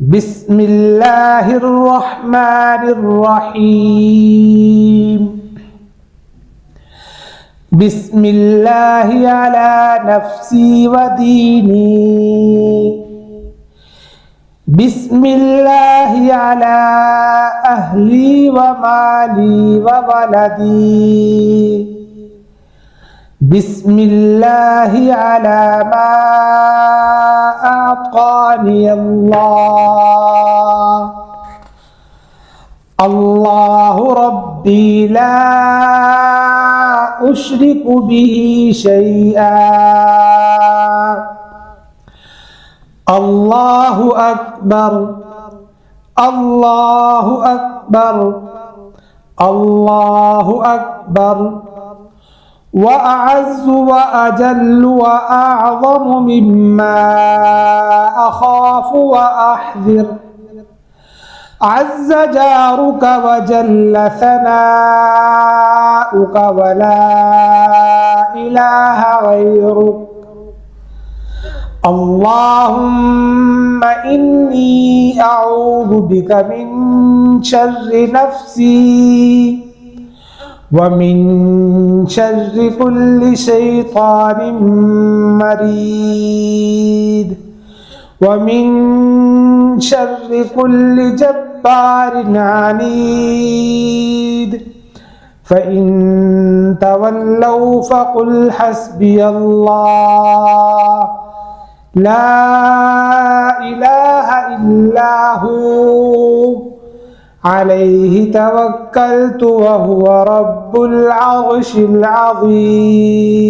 بسم الله الرحمن الرحيم بسم الله على نفسي وديني بسم الله على أهلي ومالي وولدي بسم الله على ما أعطاني الله الله ربي لا أشرك به شيئا الله أكبر الله أكبر الله أكبر وأعز وأجل وأعظم مما أخاف وأحذر عز جارك وجل ثناؤك ولا إله غيرك اللهم إني أعوذ بك من شر نفسي ومن شر كل شيطان مريد ومن شر كل جبار عنيد فإن تولوا فقل حسبي الله لا إله إلا هو عليه توكلت وهو رب العرش العظيم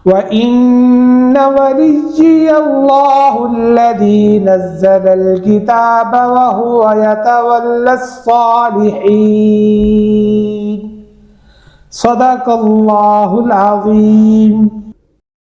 وإن وليي الله الذي نزل الكتاب وهو يتولى الصالحين صدق الله العظيم.